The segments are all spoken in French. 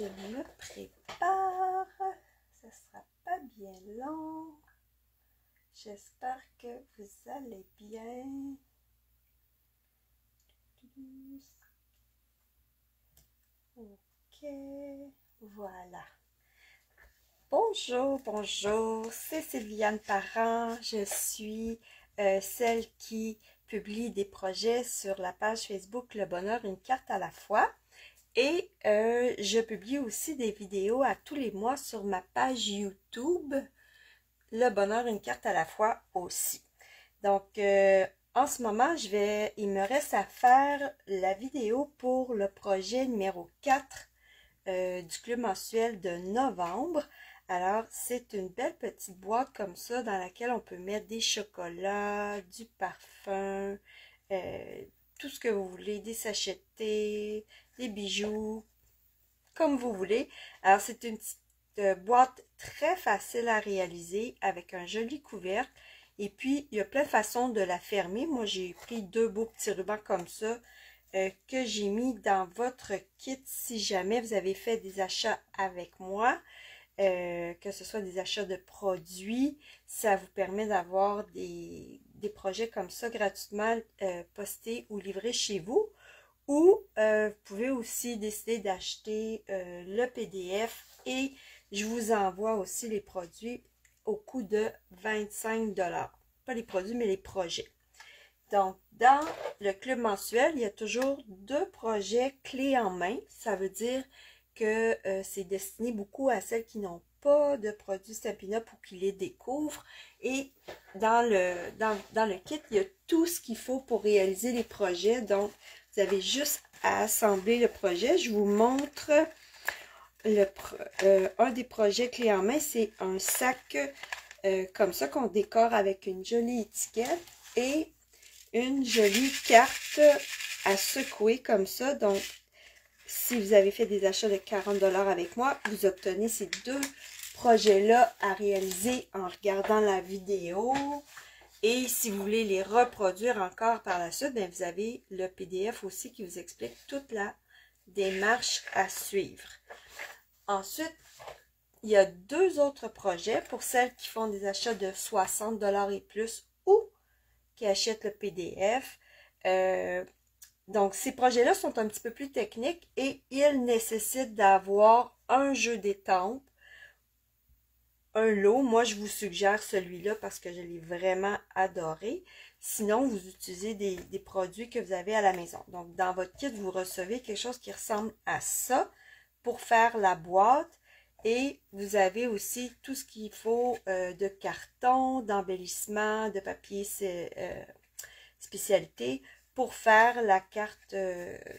je me prépare. Ça sera pas bien long. J'espère que vous allez bien. Ok, voilà. Bonjour, bonjour, c'est Sylviane Parent. Je suis celle qui publie des projets sur la page Facebook Le Bonheur, une carte à la fois. Et je publie aussi des vidéos à tous les mois sur ma page YouTube Le Bonheur, une carte à la fois aussi. Donc, en ce moment, il me reste à faire la vidéo pour le projet numéro 4 du club mensuel de novembre. Alors, c'est une belle petite boîte comme ça dans laquelle on peut mettre des chocolats, du parfum, tout ce que vous voulez, des sachets de thé, des bijoux, comme vous voulez. Alors, c'est une petite boîte très facile à réaliser avec un joli couvercle. Et puis, il y a plein de façons de la fermer. Moi, j'ai pris deux beaux petits rubans comme ça que j'ai mis dans votre kit si jamais vous avez fait des achats avec moi. Que ce soit des achats de produits, ça vous permet d'avoir des projets comme ça gratuitement postés ou livrés chez vous. Ou vous pouvez aussi décider d'acheter le PDF et je vous envoie aussi les produits au coût de 25 $. Pas les produits, mais les projets. Donc, dans le club mensuel, il y a toujours deux projets clés en main. Ça veut dire que c'est destiné beaucoup à celles qui n'ont pas de produits Stampin' Up! Ou qui les découvrent. Et dans le kit, il y a tout ce qu'il faut pour réaliser les projets. Donc, vous avez juste à assembler le projet. Je vous montre un des projets clés en main. C'est un sac comme ça qu'on décore avec une jolie étiquette et une jolie carte à secouer comme ça. Donc, si vous avez fait des achats de 40 $ avec moi, vous obtenez ces deux projets-là à réaliser en regardant la vidéo. Et si vous voulez les reproduire encore par la suite, bien, vous avez le PDF aussi qui vous explique toute la démarche à suivre. Ensuite, il y a deux autres projets pour celles qui font des achats de 60 $ et plus ou qui achètent le PDF. Donc, ces projets-là sont un petit peu plus techniques et ils nécessitent d'avoir un jeu d'étampes, un lot. Moi, je vous suggère celui-là parce que je l'ai vraiment adoré. Sinon, vous utilisez des produits que vous avez à la maison. Donc, dans votre kit, vous recevez quelque chose qui ressemble à ça pour faire la boîte. Et vous avez aussi tout ce qu'il faut de carton, d'embellissement, de papier spécialité pour faire la carte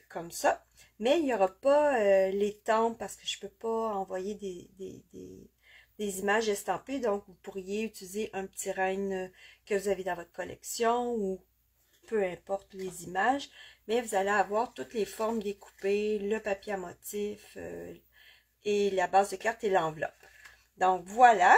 comme ça. Mais il n'y aura pas l'étampe parce que je ne peux pas envoyer des images estampées. Donc, vous pourriez utiliser un petit règne que vous avez dans votre collection ou peu importe les images. Mais vous allez avoir toutes les formes découpées, le papier à motif et la base de carte et l'enveloppe. Donc, voilà.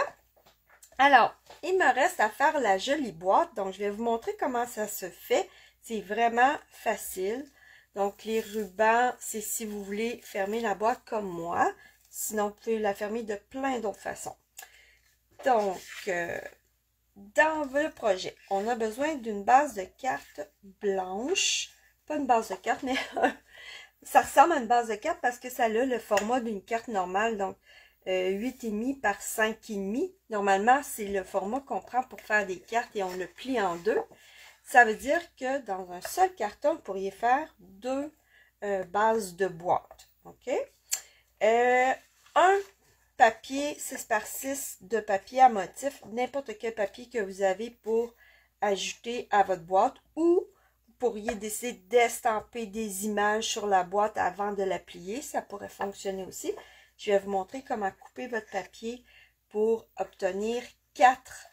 Alors, il me reste à faire la jolie boîte. Donc, je vais vous montrer comment ça se fait. C'est vraiment facile. Donc, les rubans, c'est si vous voulez fermer la boîte comme moi. Sinon, vous pouvez la fermer de plein d'autres façons. Donc, dans le projet, on a besoin d'une base de carte blanche. Pas une base de carte, mais ça ressemble à une base de carte parce que ça a le format d'une carte normale. Donc, 8,5 par 5,5. Normalement, c'est le format qu'on prend pour faire des cartes et on le plie en deux. Ça veut dire que dans un seul carton, vous pourriez faire deux bases de boîte. OK? Un papier 6 par 6 de papier à motif, n'importe quel papier que vous avez pour ajouter à votre boîte ou vous pourriez décider d'estamper des images sur la boîte avant de la plier. Ça pourrait fonctionner aussi. Je vais vous montrer comment couper votre papier pour obtenir 4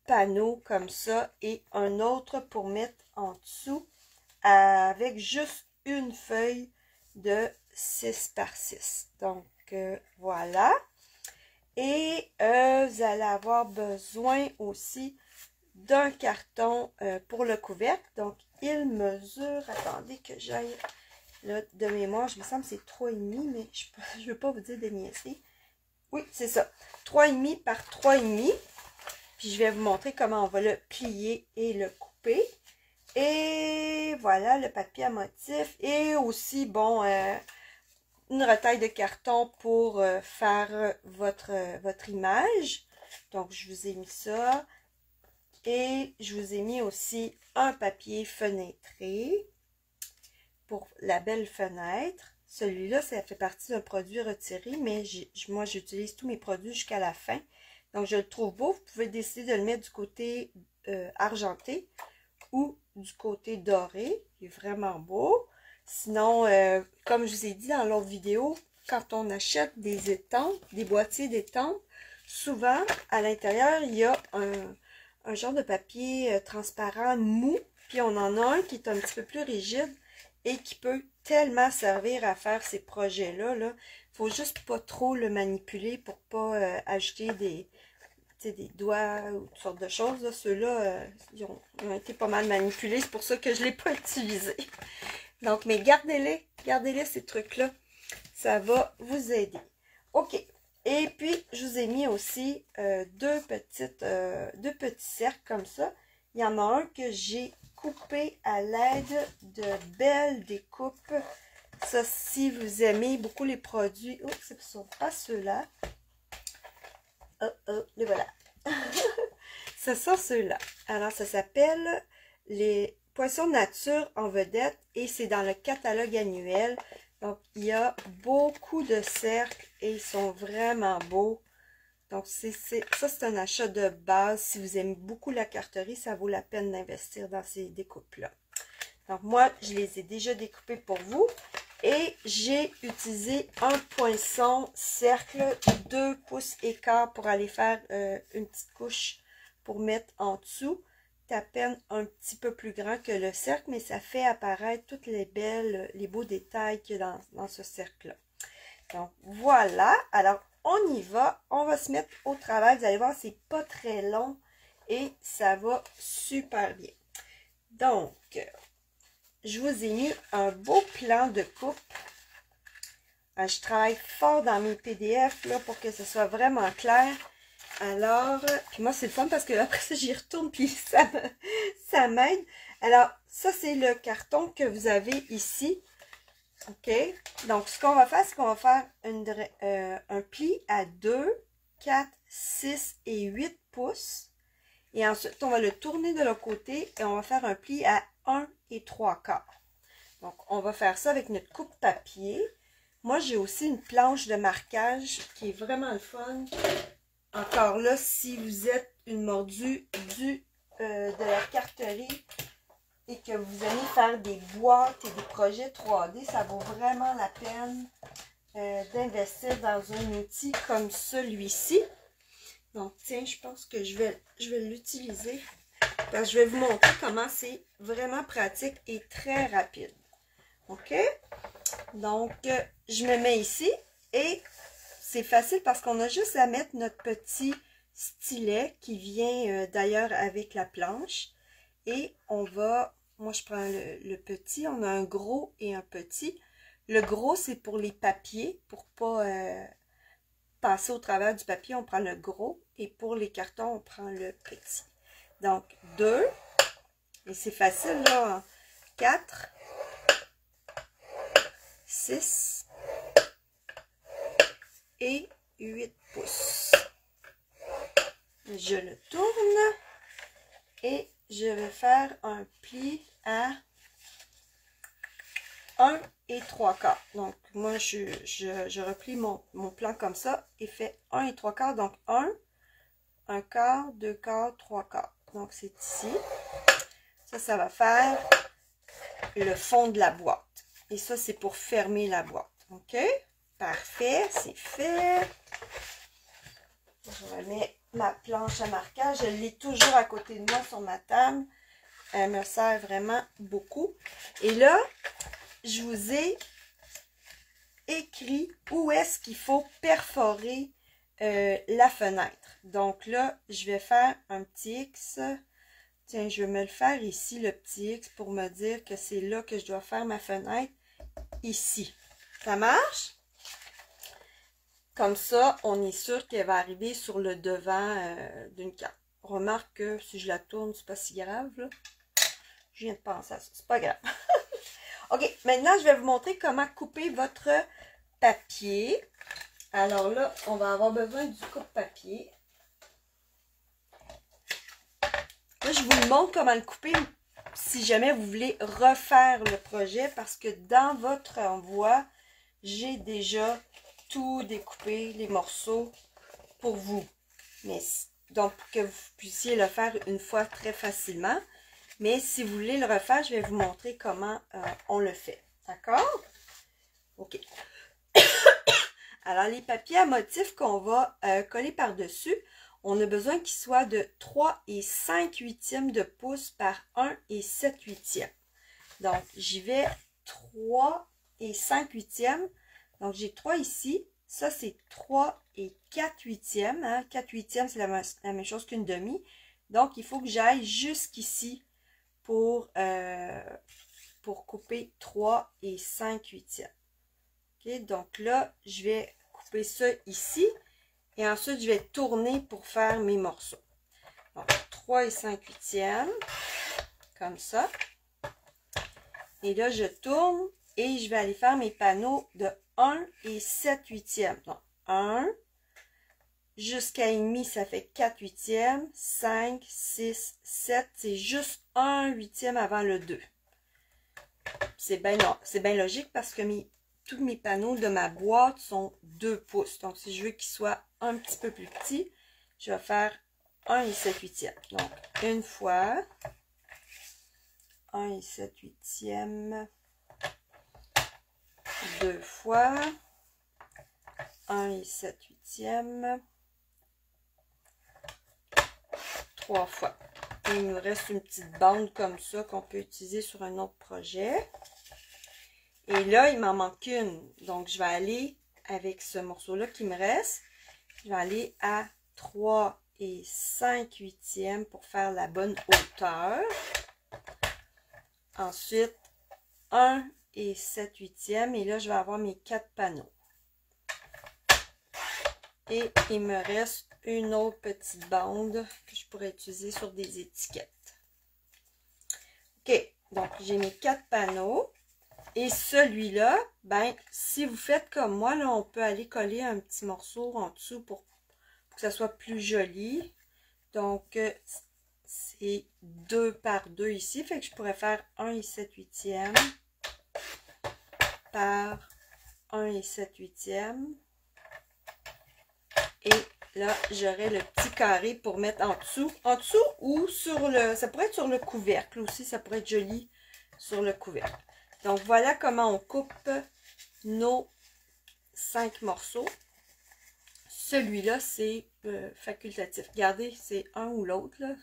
panneaux comme ça et un autre pour mettre en dessous avec juste une feuille de 6 par 6. Donc, voilà. Et vous allez avoir besoin aussi d'un carton pour le couvercle. Donc, il mesure, attendez que j'aille Là, de mémoire, je me semble que c'est 3,5, mais je ne veux pas vous dire de niaiser. Oui, c'est ça. 3,5 par 3,5. Puis je vais vous montrer comment on va le plier et le couper. Et voilà le papier à motif. Et aussi, bon, une retaille de carton pour faire votre image. Donc, je vous ai mis ça. Et je vous ai mis aussi un papier fenêtré pour la belle fenêtre. Celui-là, ça fait partie d'un produit retiré, mais moi, j'utilise tous mes produits jusqu'à la fin. Donc, je le trouve beau. Vous pouvez décider de le mettre du côté argenté ou du côté doré. Il est vraiment beau. Sinon, comme je vous ai dit dans l'autre vidéo, quand on achète des étampes, des boîtiers d'étampes, souvent, à l'intérieur, il y a un genre de papier transparent mou. Puis, on en a un qui est un petit peu plus rigide et qui peut tellement servir à faire ces projets-là. Là. Faut juste pas trop le manipuler pour pas ajouter des doigts ou toutes sortes de choses. Ceux-là, ils ont été pas mal manipulés. C'est pour ça que je ne l'ai pas utilisé. Donc, mais gardez-les ces trucs-là. Ça va vous aider. OK. Et puis, je vous ai mis aussi deux petits cercles comme ça. Il y en a un que j'ai coupé à l'aide de belles découpes. Ça, si vous aimez beaucoup les produits... Oh, ce ne sont pas ceux-là. Oh, les voilà. Ce sont ceux-là. Alors, ça s'appelle les poissons nature en vedette et c'est dans le catalogue annuel. Donc, il y a beaucoup de cercles et ils sont vraiment beaux. Donc, ça, c'est un achat de base. Si vous aimez beaucoup la carterie, ça vaut la peine d'investir dans ces découpes-là. Donc, moi, je les ai déjà découpés pour vous. Et j'ai utilisé un poinçon cercle 2 pouces écart pour aller faire une petite couche pour mettre en dessous. C'est à peine un petit peu plus grand que le cercle, mais ça fait apparaître toutes les beaux détails qu'il y a dans ce cercle-là. Donc, voilà. Alors, on y va. On va se mettre au travail. Vous allez voir, c'est pas très long et ça va super bien. Donc, je vous ai mis un beau plan de coupe. Je travaille fort dans mes PDF là, pour que ce soit vraiment clair. Alors, puis moi, c'est le fun parce que après ça, j'y retourne puis ça m'aide. Alors, ça, c'est le carton que vous avez ici. OK? Donc, ce qu'on va faire, c'est qu'on va faire un pli à 2, 4, 6 et 8 pouces. Et ensuite, on va le tourner de l'autre côté et on va faire un pli à 1 et 3/4. Donc, on va faire ça avec notre coupe papier. Moi, j'ai aussi une planche de marquage qui est vraiment le fun. Encore là, si vous êtes une mordue de la carterie et que vous aimez faire des boîtes et des projets 3D, ça vaut vraiment la peine d'investir dans un outil comme celui-ci. Donc, tiens, je pense que je vais l'utiliser parce que je vais vous montrer comment c'est vraiment pratique et très rapide. OK? Donc, je me mets ici et c'est facile parce qu'on a juste à mettre notre petit stylet qui vient d'ailleurs avec la planche. Et on va, moi je prends le petit, on a un gros et un petit. Le gros, c'est pour les papiers, pour pas passer au travers du papier, on prend le gros. Et pour les cartons, on prend le petit. Donc, 2. Et c'est facile là. 4. 6. Et 8 pouces. Je le tourne. Et je vais faire un pli à 1 et 3/4. Donc, moi, je replie mon plan comme ça et fait 1 et 3/4. Donc, 1 quart, 2 quarts, 3 quarts. Donc, c'est ici. Ça va faire le fond de la boîte. Et ça, c'est pour fermer la boîte. OK? Parfait, c'est fait. Je remets ma planche à marquage. Je l'ai toujours à côté de moi sur ma table. Elle me sert vraiment beaucoup. Et là, je vous ai écrit où est-ce qu'il faut perforer la fenêtre. Donc là, je vais faire un petit X. Tiens, je vais me le faire ici, le petit X, pour me dire que c'est là que je dois faire ma fenêtre. ici. Ça marche? Comme ça, on est sûr qu'elle va arriver sur le devant d'une carte. Remarque que si je la tourne, c'est pas si grave, là. Je viens de penser à ça, c'est pas grave. OK, maintenant, je vais vous montrer comment couper votre papier. Alors là, on va avoir besoin du coupe-papier. Là, je vous montre comment le couper si jamais vous voulez refaire le projet parce que dans votre envoi, j'ai déjà tout découpé, les morceaux pour vous. Mais, donc, pour que vous puissiez le faire une fois très facilement. Mais si vous voulez le refaire, je vais vous montrer comment on le fait. D'accord? OK. Alors, les papiers à motifs qu'on va coller par-dessus, on a besoin qu'ils soient de 3 et 5/8 de pouce par 1 et 7/8. Donc, j'y vais 3 et 5/8. Donc, j'ai 3 ici. Ça, c'est 3 et 4/8. Hein? 4/8, c'est la même chose qu'une demi. Donc, il faut que j'aille jusqu'ici pour couper 3 et 5/8. OK? Donc, là, je vais couper ça ici. Et ensuite, je vais tourner pour faire mes morceaux. Donc, 3 et 5/8, comme ça. Et là, je tourne et je vais aller faire mes panneaux de 1 et 7/8. Donc, 1 jusqu'à 1,5, ça fait 4/8. 5, 6, 7, c'est juste 1/8 avant le 2. C'est bien logique parce que tous mes panneaux de ma boîte sont 2 pouces. Donc, si je veux qu'ils soient un petit peu plus petits, je vais faire 1 et 7/8. Donc, une fois, 1 et 7/8, deux fois, 1 et 7/8, 3 fois. Et il nous reste une petite bande comme ça qu'on peut utiliser sur un autre projet. Et là, il m'en manque une. Donc, je vais aller avec ce morceau-là qui me reste. Je vais aller à 3 et 5/8 pour faire la bonne hauteur. Ensuite, 1 et 7/8. Et là, je vais avoir mes 4 panneaux. Et il me reste une autre petite bande que je pourrais utiliser sur des étiquettes. OK. Donc, j'ai mes 4 panneaux. Et celui-là, ben, si vous faites comme moi, là, on peut aller coller un petit morceau en dessous pour que ça soit plus joli. Donc, c'est 2 par 2 ici. Fait que je pourrais faire 1 et 7/8 par 1 et 7/8. Et là, j'aurai le petit carré pour mettre en dessous. En dessous ou sur le... Ça pourrait être sur le couvercle aussi. Ça pourrait être joli sur le couvercle. Donc, voilà comment on coupe nos 5 morceaux. Celui-là, c'est facultatif. Regardez, c'est un ou l'autre, là.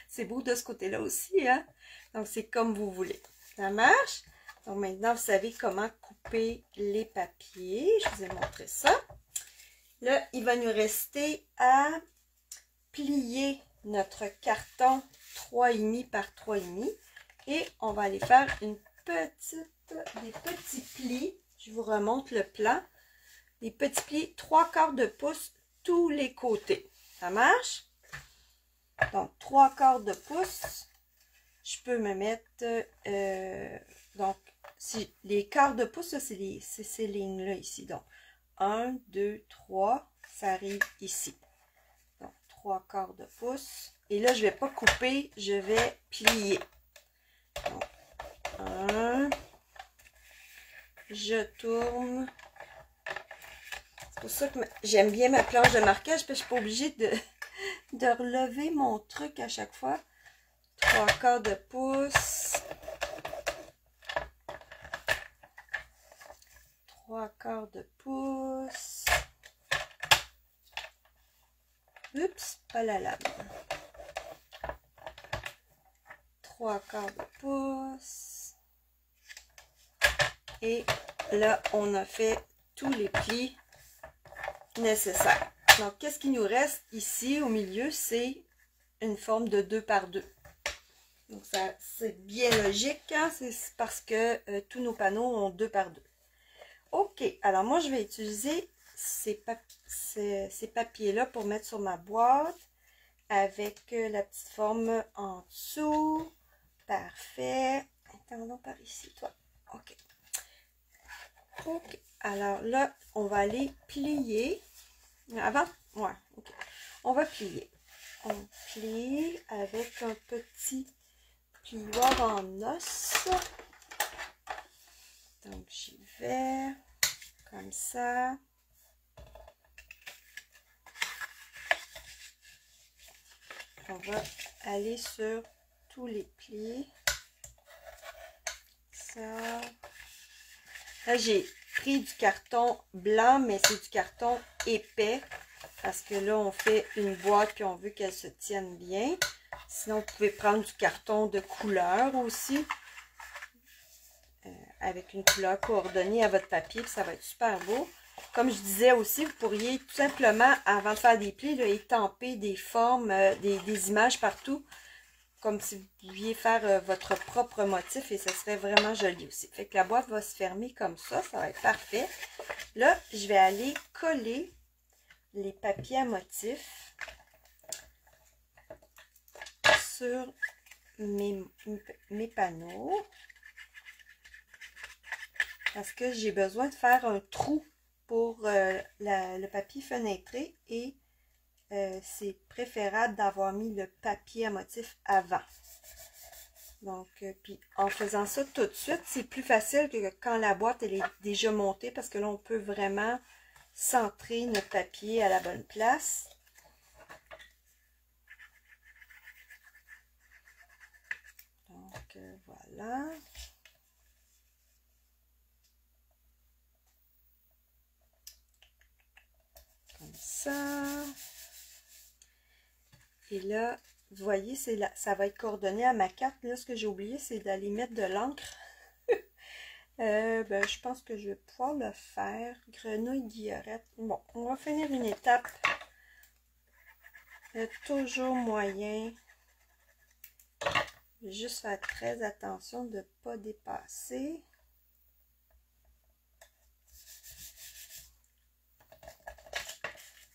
C'est beau de ce côté-là aussi, hein? Donc, c'est comme vous voulez. Ça marche? Donc, maintenant, vous savez comment couper les papiers. Je vous ai montré ça. Là, il va nous rester à plier notre carton 3,5 par 3,5. Et on va aller faire des petits plis. Je vous remonte le plan. Des petits plis 3/4 de pouce tous les côtés. Ça marche? Donc, 3/4 de pouce. Je peux me mettre... donc, si les quarts de pouce, c'est ces lignes-là ici. Donc, 1, 2, 3. Ça arrive ici. Donc, 3/4 de pouce. Et là, je ne vais pas couper. Je vais plier. Donc, 1, je tourne. C'est pour ça que j'aime bien ma planche de marquage, parce que je ne suis pas obligée de relever mon truc à chaque fois. 3/4 de pouce. 3/4 de pouce. Oups, pas la lame. 3/4 de pouce. Et là, on a fait tous les plis nécessaires. Donc, qu'est-ce qui nous reste ici au milieu? C'est une forme de 2 par 2. Donc ça, c'est bien logique, hein? C'est parce que tous nos panneaux ont 2 par 2. Ok, alors moi je vais utiliser ces papiers-là pour mettre sur ma boîte avec la petite forme en dessous. Parfait. Attendons par ici, toi. Ok. Ok. Alors là, on va aller plier. Avant? Ouais, ok. On va plier. On plie avec un petit plioir en os. Donc, j'y vais comme ça. On va aller sur tous les plis. Ça. Là, j'ai pris du carton blanc, mais c'est du carton épais. Parce que là, on fait une boîte puis on veut qu'elle se tienne bien. Sinon, vous pouvez prendre du carton de couleur aussi. Avec une couleur coordonnée à votre papier, puis ça va être super beau. Comme je disais aussi, vous pourriez tout simplement, avant de faire des plis, là, étamper des formes, des images partout, comme si vous pouviez faire votre propre motif, et ce serait vraiment joli aussi. Fait que la boîte va se fermer comme ça va être parfait. Là, je vais aller coller les papiers à motif sur mes panneaux. Parce que j'ai besoin de faire un trou pour le papier fenêtré et c'est préférable d'avoir mis le papier à motif avant. Donc, puis en faisant ça tout de suite, c'est plus facile que quand la boîte elle est déjà montée parce que là, on peut vraiment centrer notre papier à la bonne place. Donc, voilà. Comme ça. Et là, vous voyez, ça va être coordonné à ma carte. Là, ce que j'ai oublié, c'est d'aller mettre de l'encre. Je pense que je vais pouvoir le faire. Grenouille guillerette. Bon, on va finir une étape. Toujours moyen. Juste faire très attention de ne pas dépasser.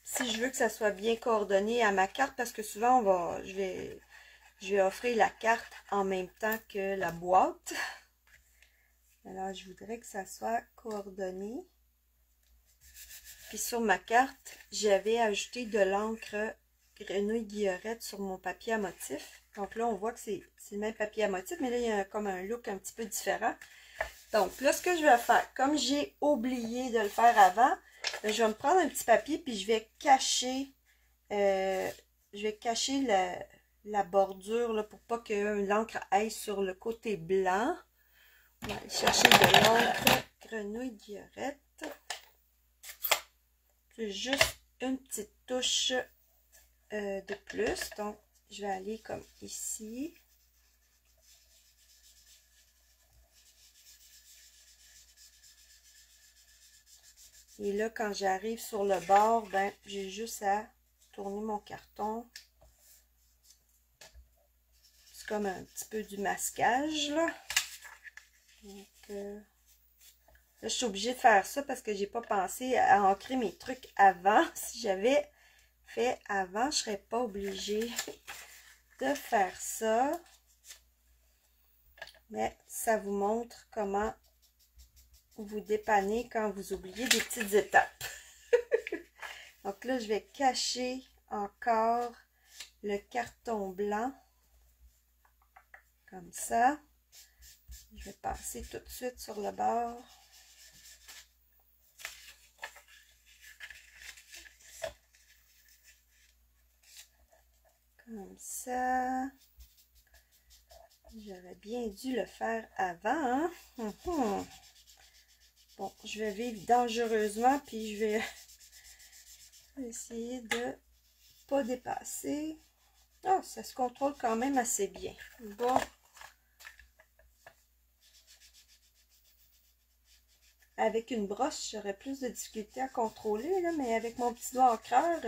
Si je veux que ça soit bien coordonné à ma carte, parce que souvent je vais offrir la carte en même temps que la boîte. Alors, je voudrais que ça soit coordonné. Puis sur ma carte, j'avais ajouté de l'encre grenouille guillerette sur mon papier à motif. Donc là, on voit que c'est le même papier à motif, mais là, il y a comme un look un petit peu différent. Donc là, ce que je vais faire, comme j'ai oublié de le faire avant, je vais me prendre un petit papier puis je vais cacher, la bordure là, pour pas que l'encre aille sur le côté blanc. On va aller chercher de l'encre grenouille guillerette. C'est juste une petite touche de plus. Donc, je vais aller comme ici. Et là, quand j'arrive sur le bord, ben, j'ai juste à tourner mon carton. C'est comme un petit peu du masquage, là. Donc, là, je suis obligée de faire ça parce que j'ai pas pensé à ancrer mes trucs avant. Si j'avais fait avant, je serais pas obligée de faire ça. Mais ça vous montre comment vous dépanner quand vous oubliez des petites étapes. Donc là, je vais cacher encore le carton blanc. Comme ça. Je vais passer tout de suite sur le bord. Comme ça. J'aurais bien dû le faire avant. Hein? Bon, je vais vivre dangereusement, puis je vais essayer de pas dépasser. Ah, ça se contrôle quand même assez bien. Bon. Avec une brosse, j'aurais plus de difficulté à contrôler, là, mais avec mon petit doigt encreur,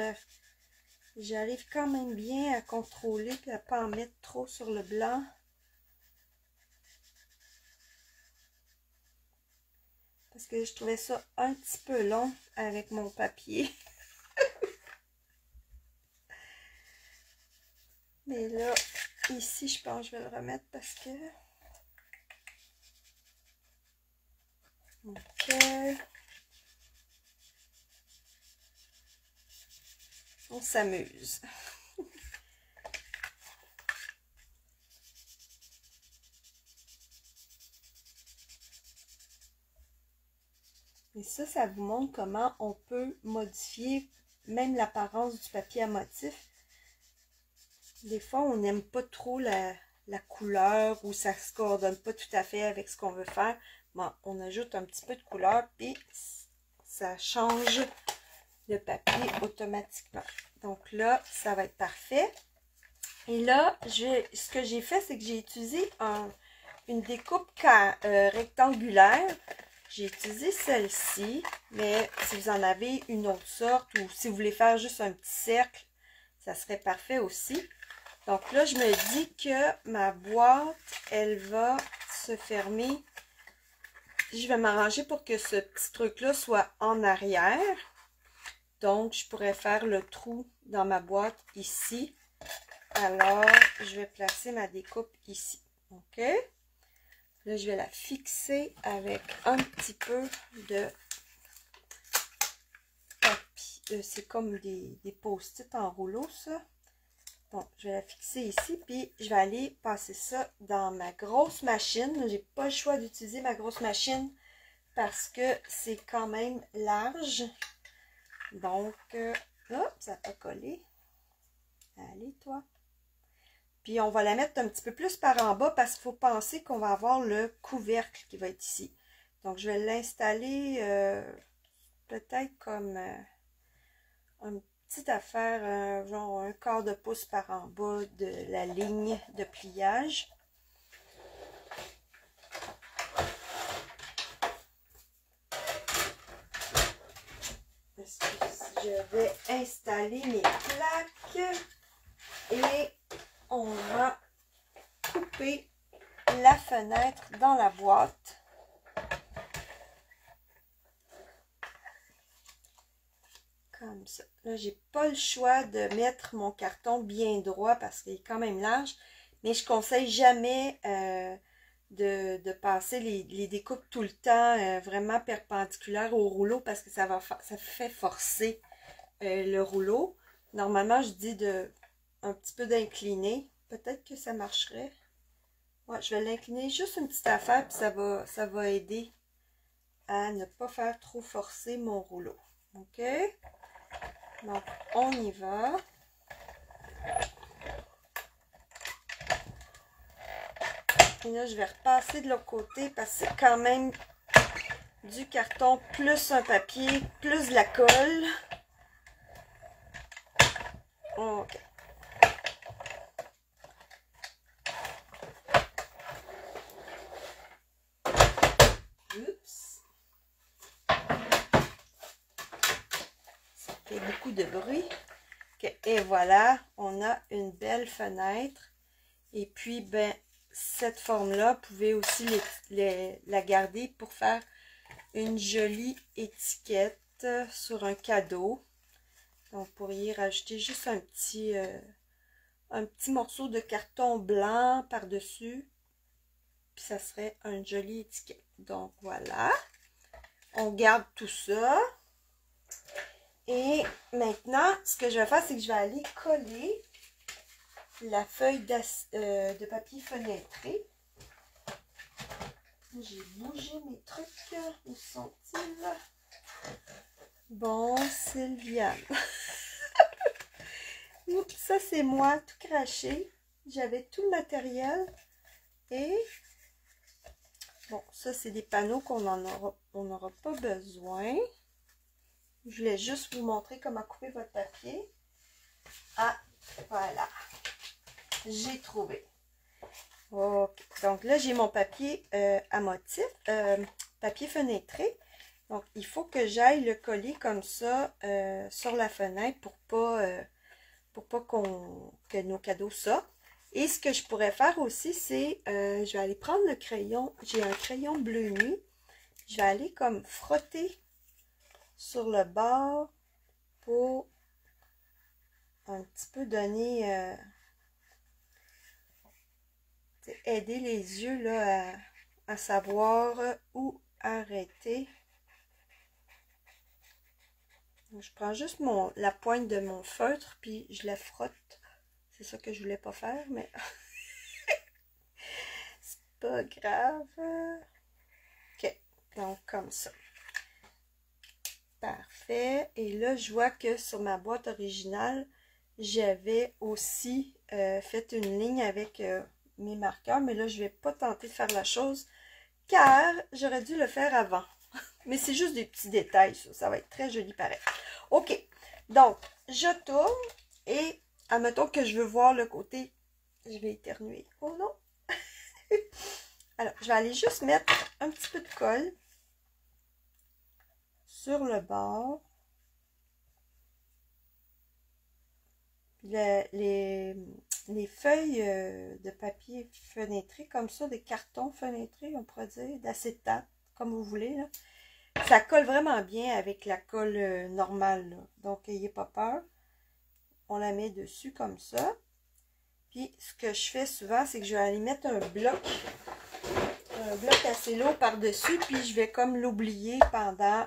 j'arrive quand même bien à contrôler et à ne pas en mettre trop sur le blanc. parce que je trouvais ça un petit peu long avec mon papier. Mais là, ici, je pense que je vais le remettre parce que... Ok. On s'amuse. Et ça vous montre comment on peut modifier même l'apparence du papier à motif. Des fois, on n'aime pas trop la couleur ou ça se coordonne pas tout à fait avec ce qu'on veut faire. Bon, on ajoute un petit peu de couleur puis ça change le papier automatiquement. Donc là, ça va être parfait. Et là, ce que j'ai fait, c'est que j'ai utilisé une découpe rectangulaire. J'ai utilisé celle-ci, mais si vous en avez une autre sorte ou si vous voulez faire juste un petit cercle, ça serait parfait aussi. Donc là, je me dis que ma boîte, elle va se fermer. Je vais m'arranger pour que ce petit truc-là soit en arrière. Donc, je pourrais faire le trou dans ma boîte ici. Alors, je vais placer ma découpe ici. OK? Là, je vais la fixer avec un petit peu de papier. C'est comme des post-it en rouleau, ça. Bon, je vais la fixer ici, puis je vais aller passer ça dans ma grosse machine. J'ai pas le choix d'utiliser ma grosse machine parce que c'est quand même large. Donc, hop, ça n'a pas collé. Allez, toi. Puis, on va la mettre un petit peu plus par en bas parce qu'il faut penser qu'on va avoir le couvercle qui va être ici. Donc, je vais l'installer peut-être comme une petite affaire, genre un quart de pouce par en bas de la ligne de pliage. Je vais installer mes plaques et on va couper la fenêtre dans la boîte. Comme ça. Là, j'ai pas le choix de mettre mon carton bien droit parce qu'il est quand même large. Mais je conseille jamais de passer les découpes tout le temps vraiment perpendiculaires au rouleau parce que ça fait forcer le rouleau. Normalement, je dis un petit peu d'incliner. Peut-être que ça marcherait. Ouais, je vais l'incliner juste une petite affaire puis ça va aider à ne pas faire trop forcer mon rouleau. OK? Donc, on y va. Et là, je vais repasser de l'autre côté parce que c'est quand même du carton plus un papier, plus de la colle. OK. Oups. Ça fait beaucoup de bruit. Okay. Et voilà, on a une belle fenêtre. Et puis, ben, cette forme-là, vous pouvez aussi la garder pour faire une jolie étiquette sur un cadeau. Donc, vous pourriez rajouter juste un petit morceau de carton blanc par-dessus. Puis, ça serait une jolie étiquette. Donc, voilà. On garde tout ça. Et maintenant, ce que je vais faire, c'est que je vais aller coller la feuille de papier fenêtré. J'ai bougé mes trucs. Où sont-ils? Bon, Sylviane. Oups, ça, c'est moi, tout craché. J'avais tout le matériel. Et, bon, ça, c'est des panneaux qu'on n'aura pas besoin. Je voulais juste vous montrer comment couper votre papier. Ah, voilà. J'ai trouvé. Ok. Donc là, j'ai mon papier à motif, papier fenêtré. Donc, il faut que j'aille le coller comme ça sur la fenêtre pour pas que nos cadeaux sortent. Et ce que je pourrais faire aussi, c'est, je vais aller prendre le crayon. J'ai un crayon bleu nuit. je vais aller comme frotter sur le bord pour un petit peu donner, aider les yeux là, à savoir où arrêter. Donc, je prends juste la pointe de mon feutre puis je la frotte. C'est ça que je voulais pas faire, mais c'est pas grave. Ok, donc comme ça. Parfait. Et là, je vois que sur ma boîte originale, j'avais aussi fait une ligne avec mes marqueurs, mais là, je vais pas tenter de faire la chose car j'aurais dû le faire avant. Mais c'est juste des petits détails, ça va être très joli pareil. Ok, donc je tourne et admettons que je veux voir le côté, je vais éternuer. Oh non! Alors, je vais aller juste mettre un petit peu de colle sur le bord. Les feuilles de papier fenêtré, comme ça, des cartons fenêtrés, on pourrait dire, d'acétate, comme vous voulez, là. Ça colle vraiment bien avec la colle normale, là. Donc, n'ayez pas peur. On la met dessus comme ça. Puis, ce que je fais souvent, c'est que je vais aller mettre un bloc assez lourd par-dessus, puis je vais comme l'oublier pendant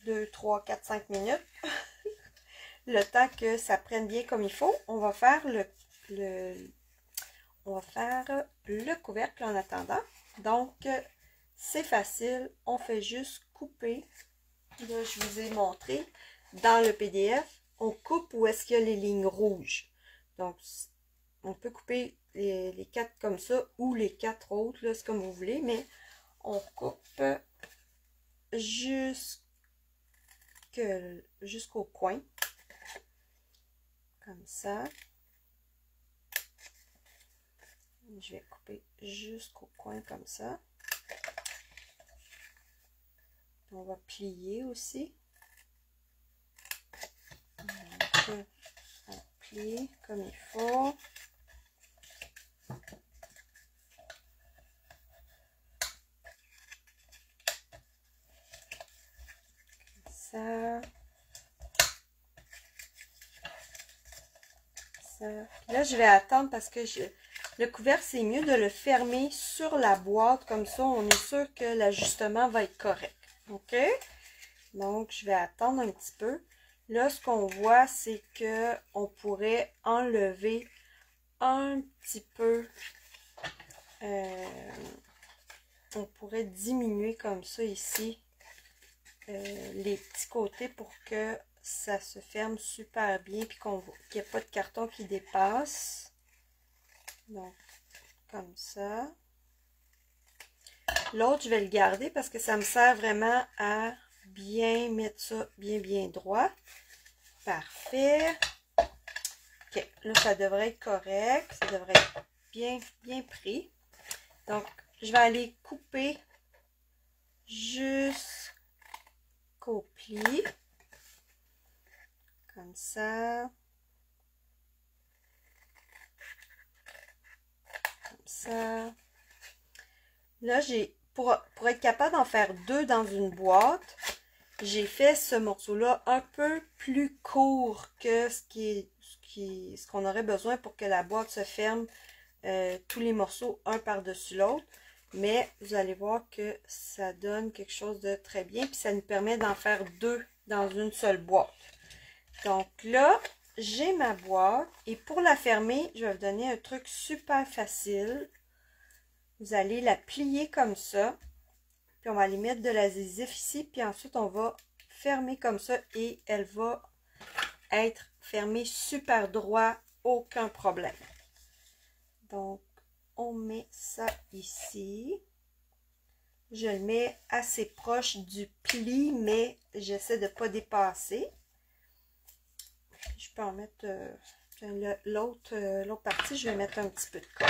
2, 3, 4, 5 minutes. Le temps que ça prenne bien comme il faut. On va faire le couvercle en attendant. Donc, c'est facile. On fait juste couper. Là, je vous ai montré dans le PDF. On coupe où est-ce qu'il y a les lignes rouges. Donc, on peut couper les 4 comme ça ou les 4 autres, là, c'est comme vous voulez, mais on coupe jusqu'au coin. Comme ça. Je vais couper jusqu'au coin comme ça. On va plier aussi. Donc, on plie comme il faut. Ça. Ça. Là, je vais attendre parce que le couvercle, c'est mieux de le fermer sur la boîte. Comme ça, on est sûr que l'ajustement va être correct. OK? Donc, je vais attendre un petit peu. Là, ce qu'on voit, c'est que on pourrait enlever un petit peu. On pourrait diminuer comme ça ici les petits côtés pour que ça se ferme super bien puis qu'il n'y ait pas de carton qui dépasse. Donc, comme ça. L'autre, je vais le garder parce que ça me sert vraiment à bien mettre ça bien droit. Parfait. Ok, là, ça devrait être correct. Ça devrait être bien pris. Donc, je vais aller couper jusqu'au pli. Comme ça. Comme ça. Là, pour être capable d'en faire 2 dans une boîte, j'ai fait ce morceau-là un peu plus court que ce qu'on aurait besoin pour que la boîte se ferme, tous les morceaux un par-dessus l'autre. Mais vous allez voir que ça donne quelque chose de très bien. Puis ça nous permet d'en faire 2 dans une seule boîte. Donc là, j'ai ma boîte. Et pour la fermer, je vais vous donner un truc super facile. Vous allez la plier comme ça. Puis on va aller mettre de l'adhésif ici. Puis ensuite, on va fermer comme ça. Et elle va être fermée super droit. Aucun problème. Donc, on met ça ici. Je le mets assez proche du pli, mais j'essaie de ne pas dépasser. Je peux en mettre l'autre partie, je vais mettre un petit peu de colle.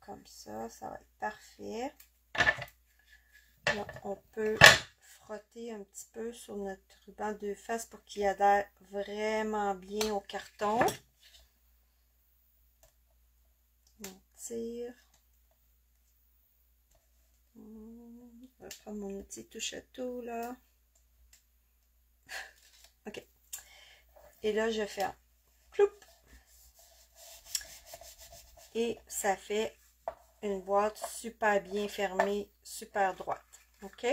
Comme ça va être parfait. Là, on peut frotter un petit peu sur notre ruban de face pour qu'il adhère vraiment bien au carton. On tire. Je vais prendre mon outil touche à tout là. OK. Et là, je fais un cloup. Et ça fait une boîte super bien fermée, super droite. OK?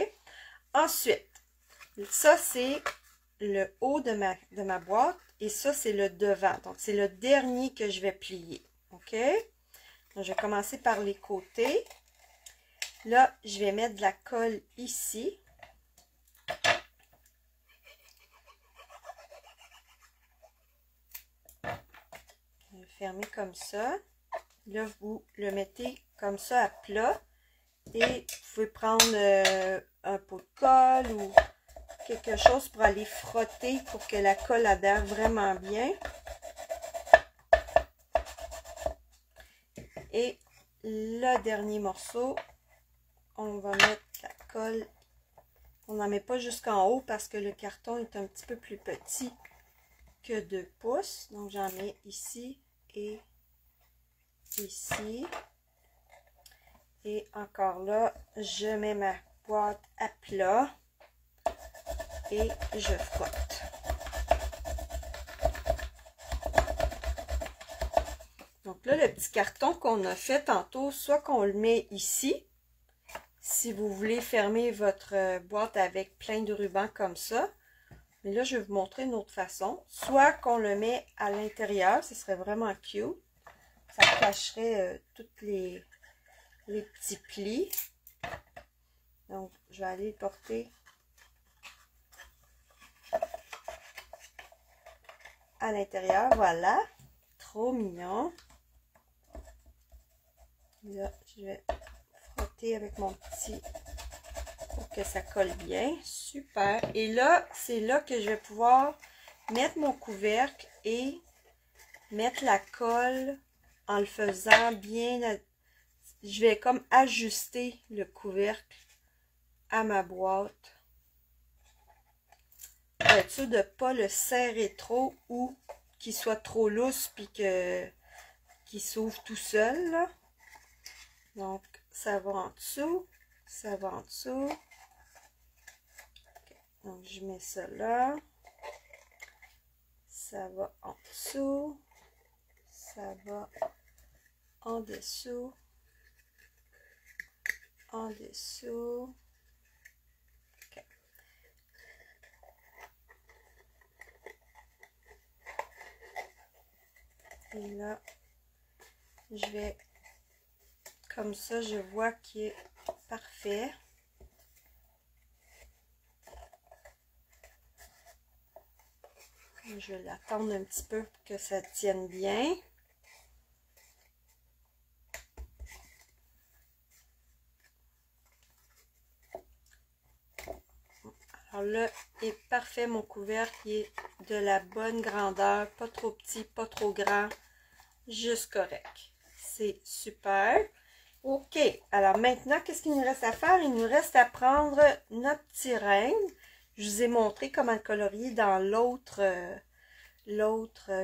Ensuite, ça c'est le haut de ma boîte et ça c'est le devant. Donc, c'est le dernier que je vais plier. OK? Donc, je vais commencer par les côtés. Là, je vais mettre de la colle ici. Je vais fermer comme ça. Là, vous le mettez comme ça à plat. Et vous pouvez prendre un pot de colle ou quelque chose pour aller frotter pour que la colle adhère vraiment bien. Et le dernier morceau, on va mettre la colle. On n'en met pas jusqu'en haut parce que le carton est un petit peu plus petit que 2 pouces. Donc j'en mets ici et ici. Et encore là, je mets ma boîte à plat et je frotte. Donc là, le petit carton qu'on a fait tantôt, soit qu'on le met ici, si vous voulez fermer votre boîte avec plein de rubans comme ça. Mais là, je vais vous montrer une autre façon. Soit qu'on le met à l'intérieur, ce serait vraiment cute. Ça cacherait toutes les petits plis. Donc, je vais aller le porter à l'intérieur. Voilà. Trop mignon. Là, je vais frotter avec mon petit pour que ça colle bien. Super. Et là, c'est là que je vais pouvoir mettre mon couvercle et mettre la colle en le faisant bien. Je vais comme ajuster le couvercle à ma boîte. Pour être sûr de ne pas le serrer trop ou qu'il soit trop lousse puis qu'il s'ouvre tout seul. Là. Donc, ça va en dessous. Ça va en dessous. Okay. Donc, je mets ça là. Ça va en dessous. Ça va en dessous. En dessous. Okay. Et là, je vais, comme ça, je vois qu'il est parfait. Je vais l'attendre un petit peu pour que ça tienne bien. Alors là, il est parfait mon couvercle, il est de la bonne grandeur, pas trop petit, pas trop grand, juste correct. C'est super. Ok, alors maintenant, qu'est-ce qu'il nous reste à faire? Il nous reste à prendre notre petit règne. Je vous ai montré comment le colorier dans l'autre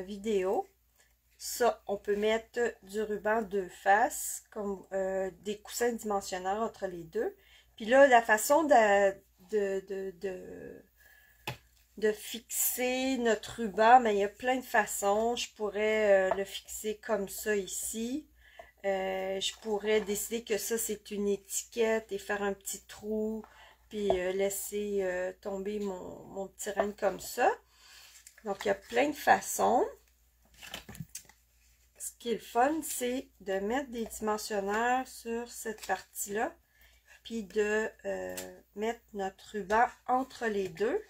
vidéo. Ça, on peut mettre du ruban deux faces, comme des coussins dimensionnaires entre les deux. Puis là, la façon de fixer notre ruban, mais il y a plein de façons. Je pourrais le fixer comme ça ici. Je pourrais décider que ça c'est une étiquette et faire un petit trou, puis laisser tomber mon petit règne comme ça. Donc il y a plein de façons. Ce qui est le fun, c'est de mettre des dimensionnaires sur cette partie-là, puis de mettre notre ruban entre les deux.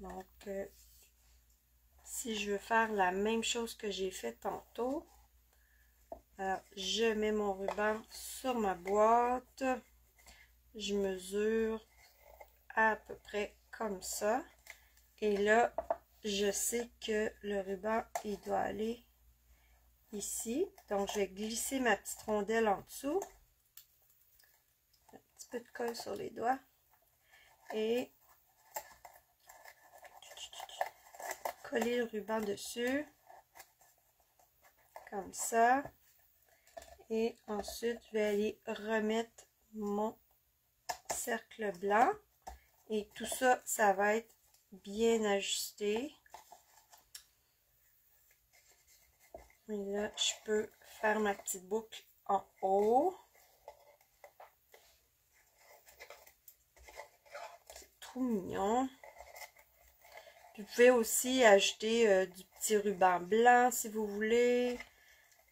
Donc, si je veux faire la même chose que j'ai fait tantôt, alors je mets mon ruban sur ma boîte, je mesure à peu près comme ça, et là, je sais que le ruban, il doit aller ici. Donc, je vais glisser ma petite rondelle en dessous. Un petit peu de colle sur les doigts. Et coller le ruban dessus. Comme ça. Et ensuite, je vais aller remettre mon cercle blanc. Et tout ça, ça va être bien ajusté. Et là, je peux faire ma petite boucle en haut. C'est trop mignon. Vous pouvez aussi ajouter du petit ruban blanc si vous voulez.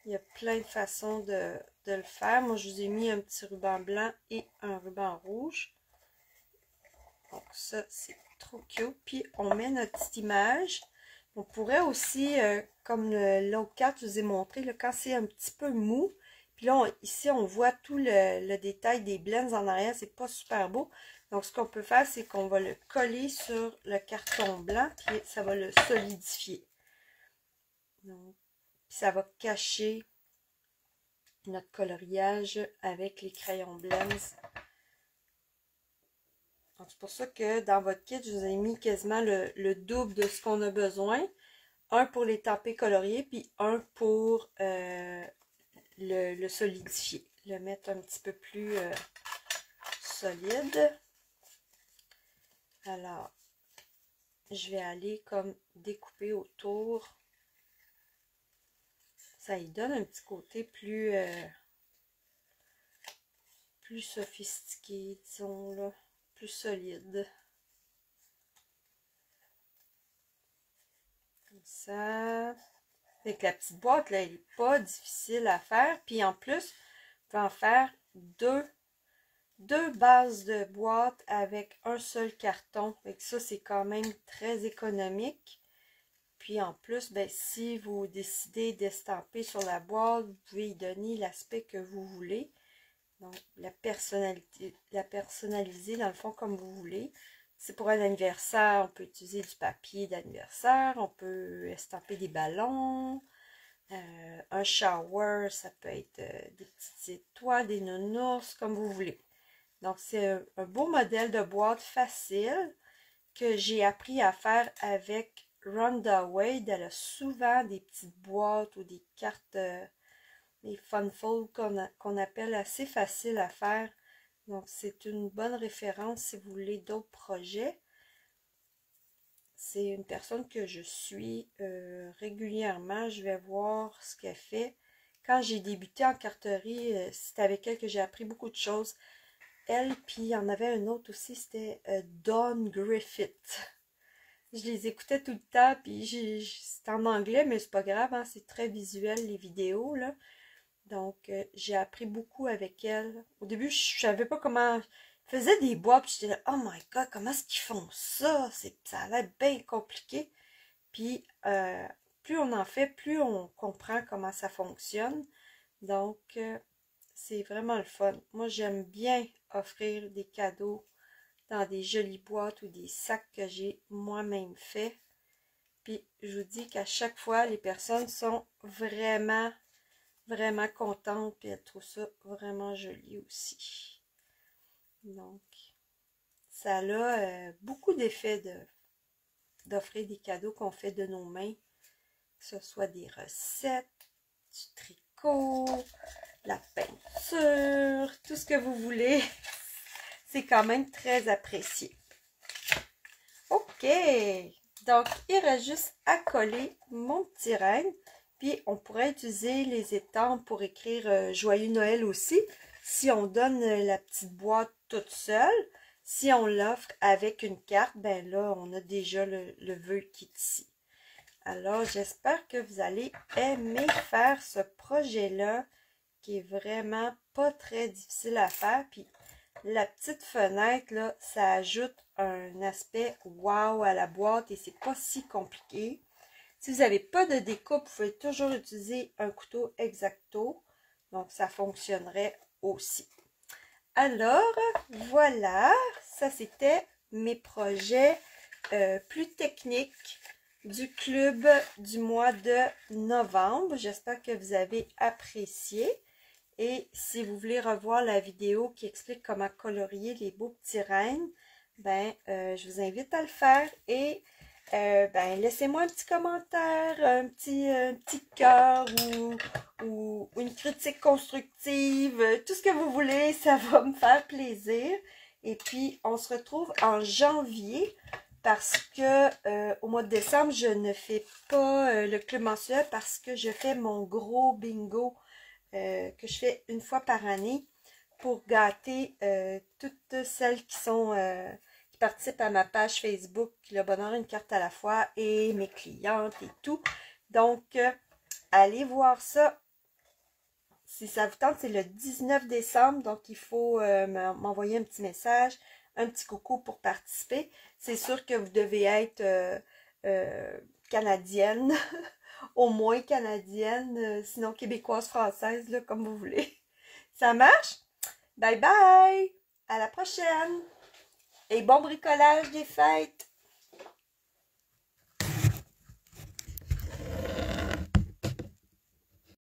Il y a plein de façons de le faire. Moi, je vous ai mis un petit ruban blanc et un ruban rouge. Donc ça, c'est trop cute. Puis, on met notre petite image. On pourrait aussi, comme l'autre carte, je vous ai montré, là, quand c'est un petit peu mou, puis là, ici, on voit tout le détail des blends en arrière. C'est pas super beau. Donc, ce qu'on peut faire, c'est qu'on va le coller sur le carton blanc, puis ça va le solidifier. Donc, ça va cacher notre coloriage avec les crayons blends. C'est pour ça que dans votre kit, je vous ai mis quasiment le double de ce qu'on a besoin. Un pour les taper coloriés, puis un pour le solidifier. Le mettre un petit peu plus solide. Alors, je vais aller comme découper autour. Ça y donne un petit côté plus sophistiqué, disons là. Plus solide. Comme ça. Avec la petite boîte, là, elle n'est pas difficile à faire. Puis en plus, vous pouvez en faire deux bases de boîte avec un seul carton. Fait que ça, c'est quand même très économique. Puis en plus, ben, si vous décidez d'estamper sur la boîte, vous pouvez y donner l'aspect que vous voulez. Donc, la personnaliser dans le fond comme vous voulez. C'est pour un anniversaire, on peut utiliser du papier d'anniversaire, on peut estamper des ballons, un shower, ça peut être des petites étoiles, des nounours, comme vous voulez. Donc, c'est un beau modèle de boîte facile que j'ai appris à faire avec Rhonda Wade. Elle a souvent des petites boîtes ou des cartes... les fun fold qu'on appelle assez facile à faire. Donc, c'est une bonne référence si vous voulez d'autres projets. C'est une personne que je suis régulièrement. Je vais voir ce qu'elle fait. Quand j'ai débuté en carterie, c'est avec elle que j'ai appris beaucoup de choses. Elle, puis il y en avait un autre aussi, c'était Dawn Griffith. Je les écoutais tout le temps, puis c'est en anglais, mais c'est pas grave, hein, c'est très visuel les vidéos, là. Donc, j'ai appris beaucoup avec elle. Au début, je savais pas comment... Elle faisait des boîtes, puis j'étais là, oh my god, comment est-ce qu'ils font ça? Ça a l'air bien compliqué. Puis, plus on en fait, plus on comprend comment ça fonctionne. Donc, c'est vraiment le fun. Moi, j'aime bien offrir des cadeaux dans des jolies boîtes ou des sacs que j'ai moi-même fait. Puis, je vous dis qu'à chaque fois, les personnes sont vraiment contente, puis elle trouve ça vraiment joli aussi. Donc, ça a beaucoup d'effets d'offrir des cadeaux qu'on fait de nos mains, que ce soit des recettes, du tricot, la peinture, tout ce que vous voulez. C'est quand même très apprécié. Ok, donc il reste juste à coller mon petit règne. Puis, on pourrait utiliser les étampes pour écrire Joyeux Noël aussi, si on donne la petite boîte toute seule. Si on l'offre avec une carte, ben là, on a déjà le vœu qui est ici. Alors, j'espère que vous allez aimer faire ce projet-là, qui est vraiment pas très difficile à faire. Puis, la petite fenêtre, là, ça ajoute un aspect wow à la boîte et c'est pas si compliqué. Si vous n'avez pas de découpe, vous pouvez toujours utiliser un couteau X-Acto. Donc, ça fonctionnerait aussi. Alors, voilà. Ça, c'était mes projets plus techniques du club du mois de novembre. J'espère que vous avez apprécié. Et si vous voulez revoir la vidéo qui explique comment colorier les beaux petits rennes, ben, je vous invite à le faire. Et ben laissez-moi un petit commentaire, un petit cœur ou une critique constructive, tout ce que vous voulez, ça va me faire plaisir. Et puis, on se retrouve en janvier parce que au mois de décembre, je ne fais pas le club mensuel parce que je fais mon gros bingo que je fais une fois par année pour gâter toutes celles qui participent à ma page Facebook, Le Bonheur une carte à la fois, et mes clientes et tout. Donc, allez voir ça. Si ça vous tente, c'est le 19 décembre, donc il faut m'envoyer un petit message, un petit coucou pour participer. C'est sûr que vous devez être canadienne, au moins canadienne, sinon québécoise, française, là, comme vous voulez. Ça marche? Bye bye! À la prochaine! Et bon bricolage des fêtes!